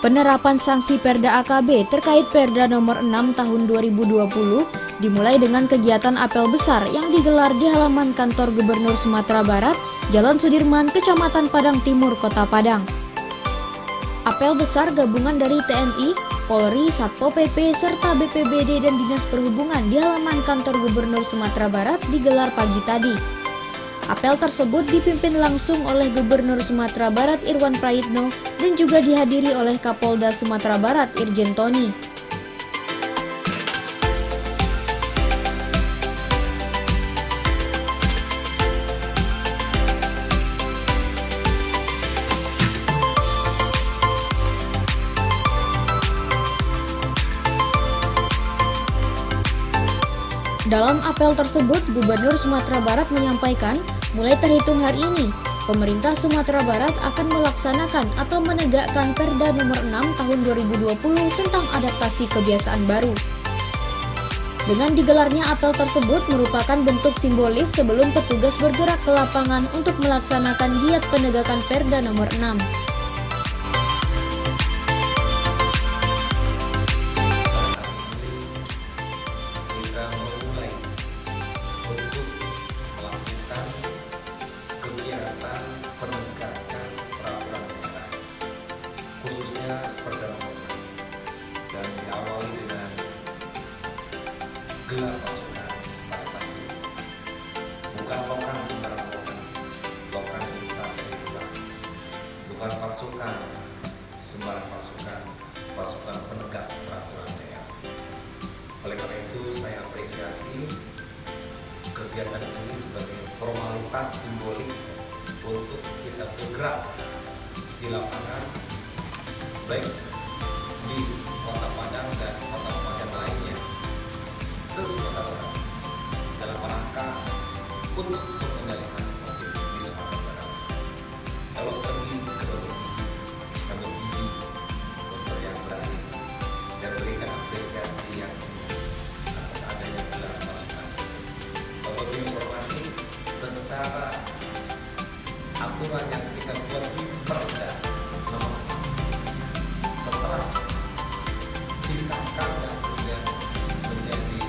Penerapan sanksi Perda AKB terkait Perda nomor 6 tahun 2020 dimulai dengan kegiatan apel besar yang digelar di halaman kantor Gubernur Sumatera Barat, Jalan Sudirman, Kecamatan Padang Timur, Kota Padang. Apel besar gabungan dari TNI, Polri, Satpol PP, serta BPBD dan Dinas Perhubungan di halaman kantor Gubernur Sumatera Barat digelar pagi tadi. Apel tersebut dipimpin langsung oleh Gubernur Sumatera Barat Irwan Prayitno dan juga dihadiri oleh Kapolda Sumatera Barat Irjen Tony. Dalam apel tersebut, Gubernur Sumatera Barat menyampaikan, mulai terhitung hari ini, pemerintah Sumatera Barat akan melaksanakan atau menegakkan Perda nomor 6 tahun 2020 tentang adaptasi kebiasaan baru. Dengan digelarnya apel tersebut merupakan bentuk simbolis sebelum petugas bergerak ke lapangan untuk melaksanakan giat penegakan Perda nomor 6. Penegakan peraturan daerah, khususnya Perda nomor 6, dan diawali dengan gelar pasukan pada tadi. Bukan lokan sembarang lokan besar itulah. Bukan pasukan sembarang pasukan penegak peraturan daerah. Oleh karena itu saya apresiasi kegiatan ini sebagai formalitas simbolik untuk kita bergerak di lapangan, baik di Kota Padang dan Kota Padang lainnya se-Sumatera Barat, dalam rangka untuk mengendalikan COVID di Sumatera Barat. Kalau pergi ke dokter gigi, dokter yang berani, saya berikan apresiasi yang atas adanya gelar pasukan. Bapak Ibu hormati, secara aturan yang kita buat di Perda nomor 6 setelah disahkan dan kemudian menjadi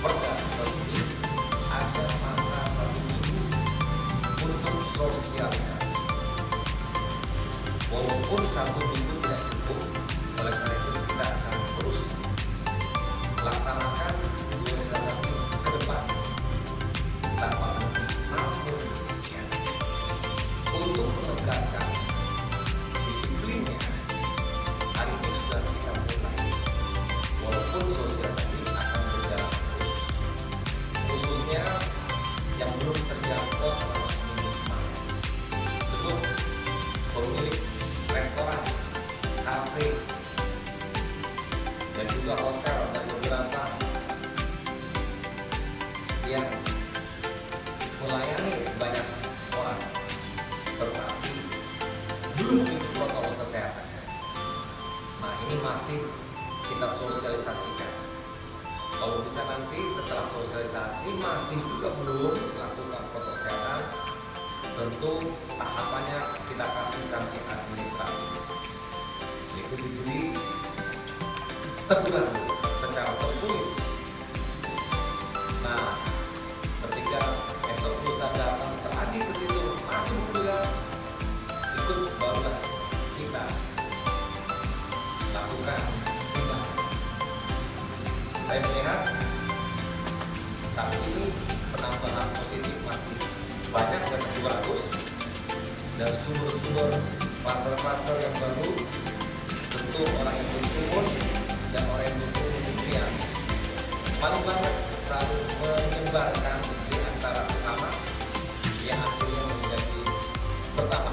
Perda resmi, ada masa 1 minggu untuk sosialisasi. Walaupun 1 minggu tidak cukup, oleh karena itu kita akan terus laksanakan sosialisasi ke depan tanpa henti. Untuk menegakkan disiplinnya, hari ini sudah kita mulai, walaupun sosialisasi akan berjalan terus, khususnya yang belum terjangkau selama seminggu kemarin. Sebut pemilik restoran, kafe, dan juga hotel dan beberapa yang melayani banyak orang, tetapi belum ikut protokol kesehatan. Nah, ini masih kita sosialisasikan. Kalau bisa nanti setelah sosialisasi masih juga belum melakukan protokol kesehatan, tentu tahapannya kita kasih sanksi administratif, yaitu diberi teguran secara tertulis. Nah, ketika esok lusa datang terjadi ke situ masih juga ikut, barulah kita lakukan tindakan. Saya melihat saat ini penambahan positif masih banyak dan bagus, dan sumber-sumber pasar-pasar yang baru, tentu orang yang berkerumun dan orang yang berkerumun demikian paling banyak selalu menyebarkan di antara sesama yang akhirnya menjadi pertama.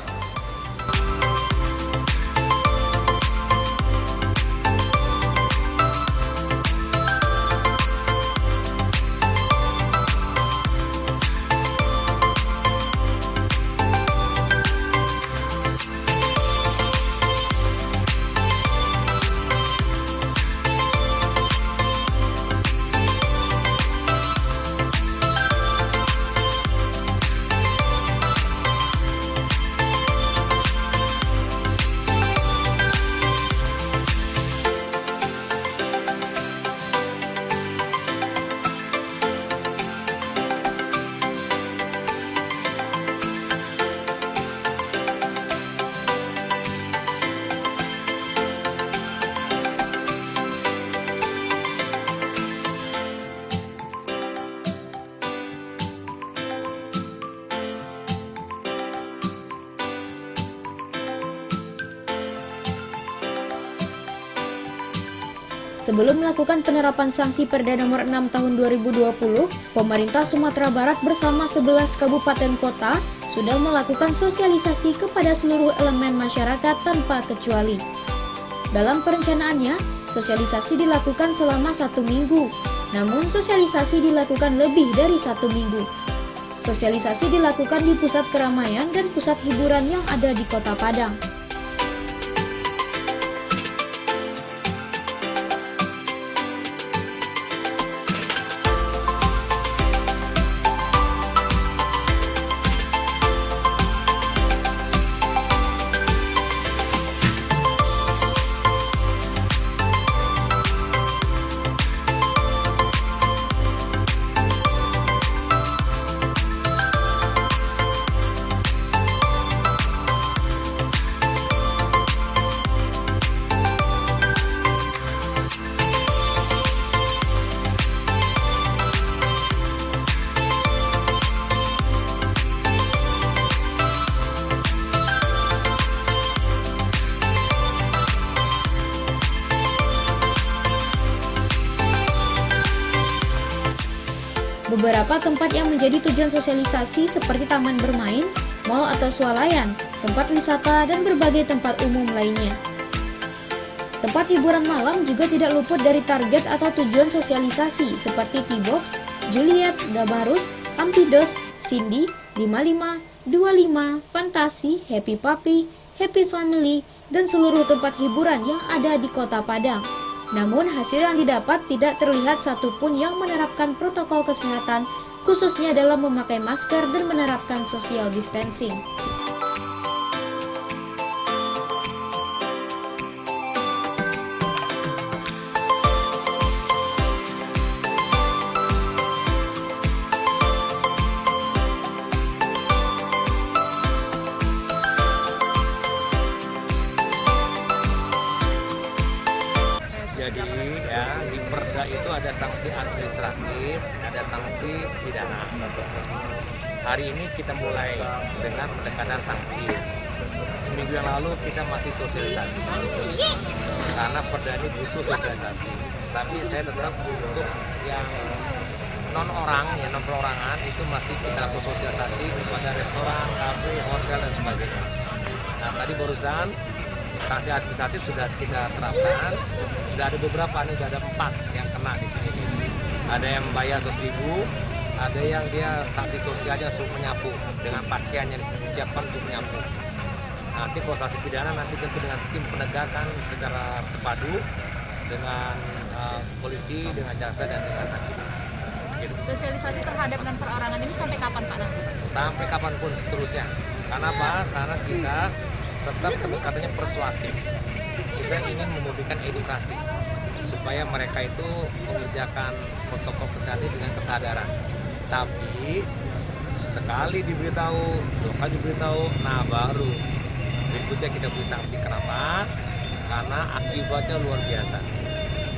Sebelum melakukan penerapan sanksi Perda nomor 6 tahun 2020, pemerintah Sumatera Barat bersama 11 kabupaten kota sudah melakukan sosialisasi kepada seluruh elemen masyarakat tanpa kecuali. Dalam perencanaannya, sosialisasi dilakukan selama 1 minggu, namun sosialisasi dilakukan lebih dari 1 minggu. Sosialisasi dilakukan di pusat keramaian dan pusat hiburan yang ada di Kota Padang. Beberapa tempat yang menjadi tujuan sosialisasi seperti taman bermain, mal atau swalayan, tempat wisata, dan berbagai tempat umum lainnya. Tempat hiburan malam juga tidak luput dari target atau tujuan sosialisasi seperti T-Box, Juliet, Gabarus, Ampidos, Cindy, 55, 25, Fantasi, Happy Puppy, Happy Family, dan seluruh tempat hiburan yang ada di Kota Padang. Namun hasil yang didapat tidak terlihat satupun yang menerapkan protokol kesehatan, khususnya dalam memakai masker dan menerapkan social distancing. Jadi ya di Perda itu ada sanksi administratif, ada sanksi pidana. Hari ini kita mulai dengan pendekatan sanksi. Seminggu yang lalu kita masih sosialisasi karena Perda ini butuh sosialisasi. Tapi saya tetap untuk yang non perorangan itu masih kita sosialisasi kepada restoran, kafe, hotel dan sebagainya. Nah tadi barusan sanksi administratif sudah kita terapkan, sudah ada beberapa nih, sudah ada 4 yang kena di sini nih. Ada yang bayar 100.000, ada yang dia sanksi sosialnya suruh menyapu dengan pakaian yang disiapkan untuk menyapu. Nanti kalau sanksi pidana nanti tentu dengan tim penegakan secara terpadu dengan polisi, dengan jaksa dan dengan hakim. Gitu. Sosialisasi terhadap non perorangan ini sampai kapan Pak nanti? Sampai kapanpun seterusnya. Karena apa? Karena kita tetap pendekatannya persuasif. Kita ingin memberikan edukasi supaya mereka itu mengerjakan protokol kesehatan dengan kesadaran. Tapi sekali diberitahu, 2 kali diberitahu, nah baru berikutnya kita beri sanksi. Kenapa? Karena akibatnya luar biasa.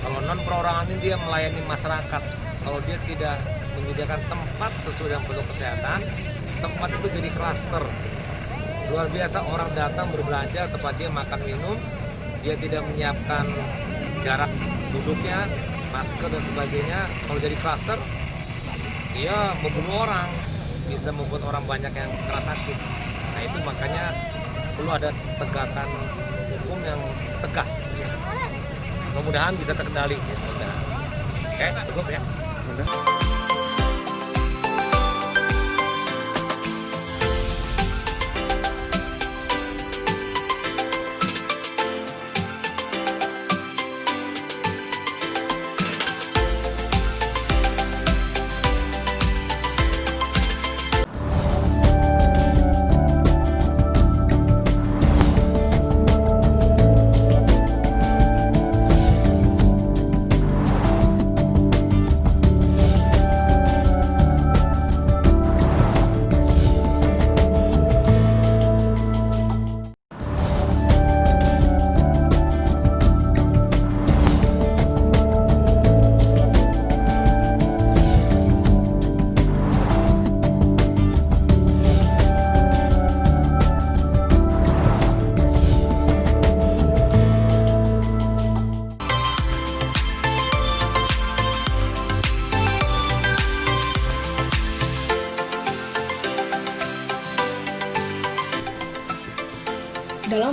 Kalau non perorangan ini dia melayani masyarakat, kalau dia tidak menyediakan tempat sesuai dengan protokol kesehatan, tempat itu jadi klaster. Luar biasa, orang datang berbelanja, tempat dia makan minum, dia tidak menyiapkan jarak duduknya, masker dan sebagainya. Kalau jadi klaster, dia membunuh orang, bisa membuat orang banyak yang kena sakit. Nah itu makanya perlu ada tegakan hukum yang tegas. Mudah-mudahan bisa terkendali. Ya, mudah-mudahan. Oke, cukup ya.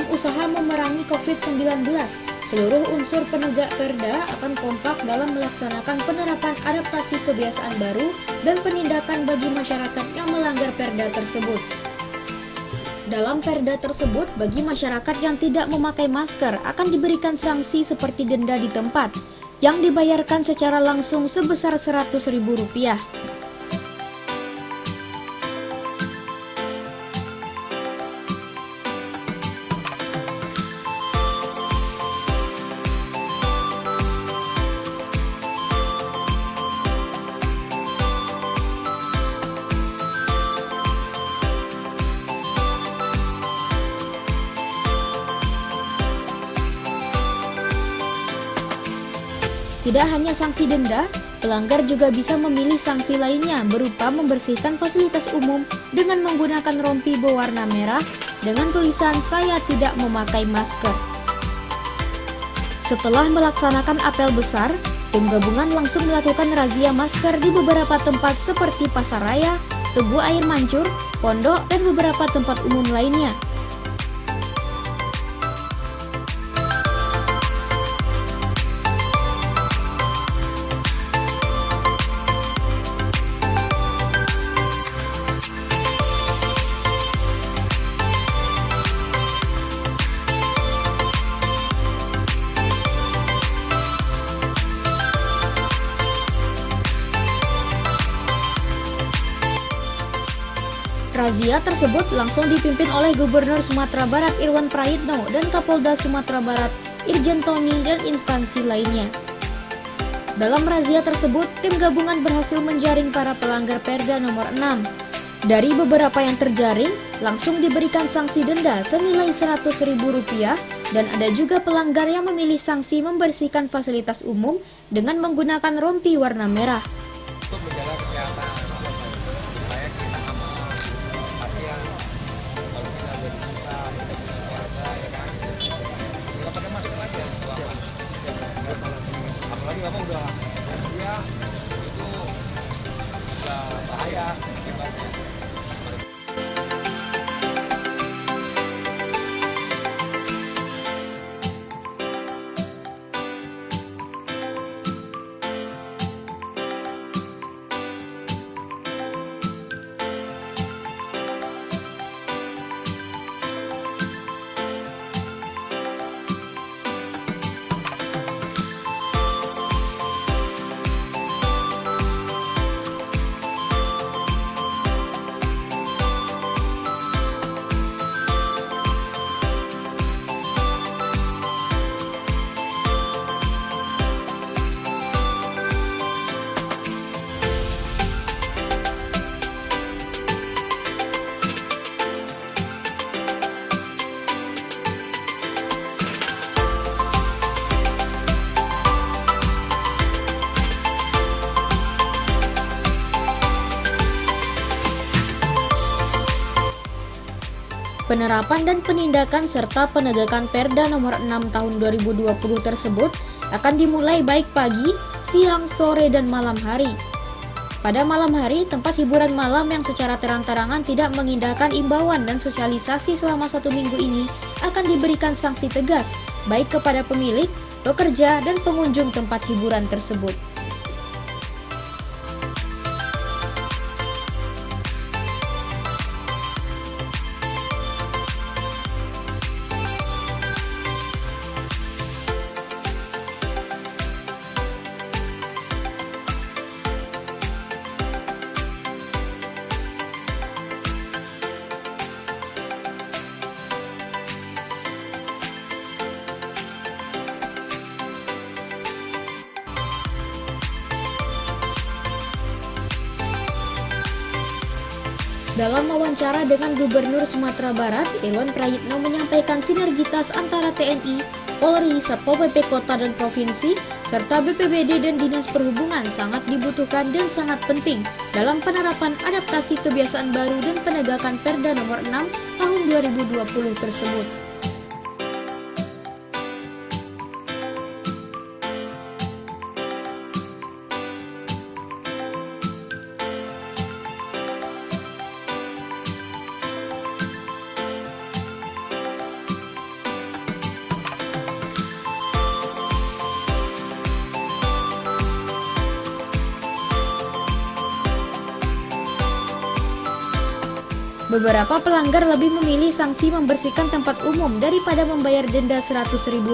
Dalam usaha memerangi COVID-19, seluruh unsur penegak perda akan kompak dalam melaksanakan penerapan adaptasi kebiasaan baru dan penindakan bagi masyarakat yang melanggar perda tersebut. Dalam perda tersebut, bagi masyarakat yang tidak memakai masker akan diberikan sanksi seperti denda di tempat, yang dibayarkan secara langsung sebesar Rp100.000. Tidak hanya sanksi denda, pelanggar juga bisa memilih sanksi lainnya berupa membersihkan fasilitas umum dengan menggunakan rompi berwarna merah dengan tulisan "Saya tidak memakai masker". Setelah melaksanakan apel besar, tim gabungan langsung melakukan razia masker di beberapa tempat seperti Pasar Raya, Tugu Air Mancur, Pondok, dan beberapa tempat umum lainnya. Razia tersebut langsung dipimpin oleh Gubernur Sumatera Barat Irwan Prayitno dan Kapolda Sumatera Barat Irjen Tony dan instansi lainnya. Dalam razia tersebut, tim gabungan berhasil menjaring para pelanggar Perda nomor 6. Dari beberapa yang terjaring, langsung diberikan sanksi denda senilai Rp100.000 dan ada juga pelanggar yang memilih sanksi membersihkan fasilitas umum dengan menggunakan rompi warna merah. Untuk menjaga kesehatan supaya kita aman, pasien kalau kita berbuka kita punya keluarga ya kan, kita pakai masker aja apalagi kamu udah lansia itu udah bahaya akibatnya. Penerapan dan penindakan serta penegakan Perda nomor 6 tahun 2020 tersebut akan dimulai baik pagi, siang, sore, dan malam hari. Pada malam hari, tempat hiburan malam yang secara terang-terangan tidak mengindahkan imbauan dan sosialisasi selama 1 minggu ini akan diberikan sanksi tegas, baik kepada pemilik, pekerja, dan pengunjung tempat hiburan tersebut. Dalam wawancara dengan Gubernur Sumatera Barat, Irwan Prayitno menyampaikan sinergitas antara TNI, Polri, Satpol PP Kota dan Provinsi, serta BPBD dan Dinas Perhubungan sangat dibutuhkan dan sangat penting dalam penerapan adaptasi kebiasaan baru dan penegakan Perda nomor 6 tahun 2020 tersebut. Beberapa pelanggar lebih memilih sanksi membersihkan tempat umum daripada membayar denda Rp100.000.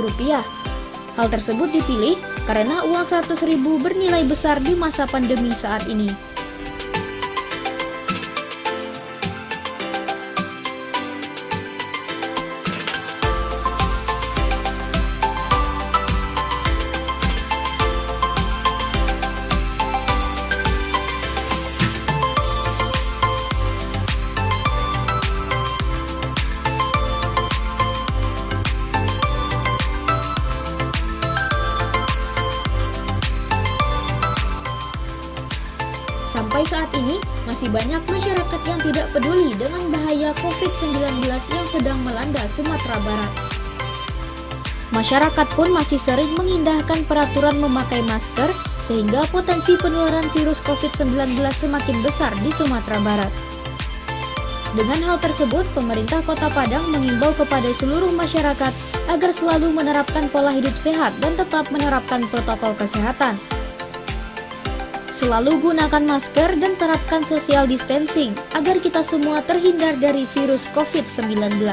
Hal tersebut dipilih karena uang Rp100.000 bernilai besar di masa pandemi saat ini. Sampai saat ini, masih banyak masyarakat yang tidak peduli dengan bahaya COVID-19 yang sedang melanda Sumatera Barat. Masyarakat pun masih sering mengindahkan peraturan memakai masker, sehingga potensi penularan virus COVID-19 semakin besar di Sumatera Barat. Dengan hal tersebut, pemerintah Kota Padang mengimbau kepada seluruh masyarakat agar selalu menerapkan pola hidup sehat dan tetap menerapkan protokol kesehatan. Selalu gunakan masker dan terapkan social distancing agar kita semua terhindar dari virus COVID-19.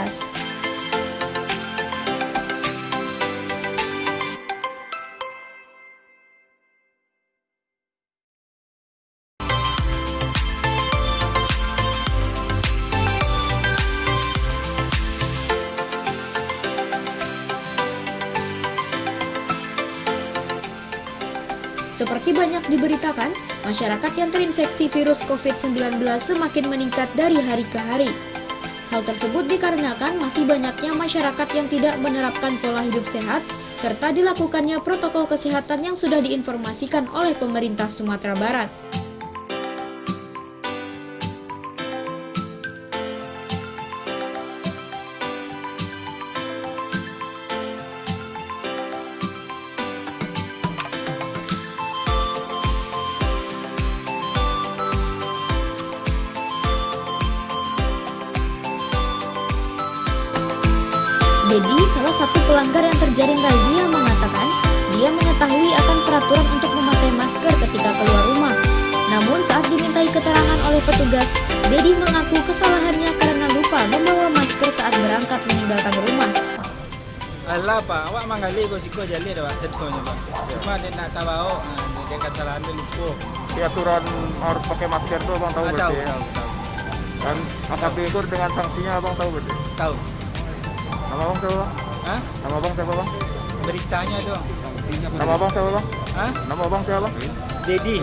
Seperti banyak diberitakan, masyarakat yang terinfeksi virus COVID-19 semakin meningkat dari hari ke hari. Hal tersebut dikarenakan masih banyaknya masyarakat yang tidak menerapkan pola hidup sehat, serta dilakukannya protokol kesehatan yang sudah diinformasikan oleh pemerintah Sumatera Barat. Dedi, salah satu pelanggar yang terjaring razia, mengatakan dia mengetahui akan peraturan untuk memakai masker ketika keluar rumah. Namun saat dimintai keterangan oleh petugas, Dedi mengaku kesalahannya karena lupa membawa masker saat berangkat meninggalkan rumah. Alah Pak, awak mangali ko siko jali dah sedonya Pak. Cuma dia nak tahu dia kesalahan dia lupa. Di aturan harus pakai masker itu abang tahu berarti ya? Tahu. Dan AKB itu dengan sanksinya abang tahu berarti? Tahu. Nama abang siapa bang? Hah? Nama abang siapa bang? Beritanya dong. Nama abang siapa bang? Hah? Nama abang siapa bang? Dedi.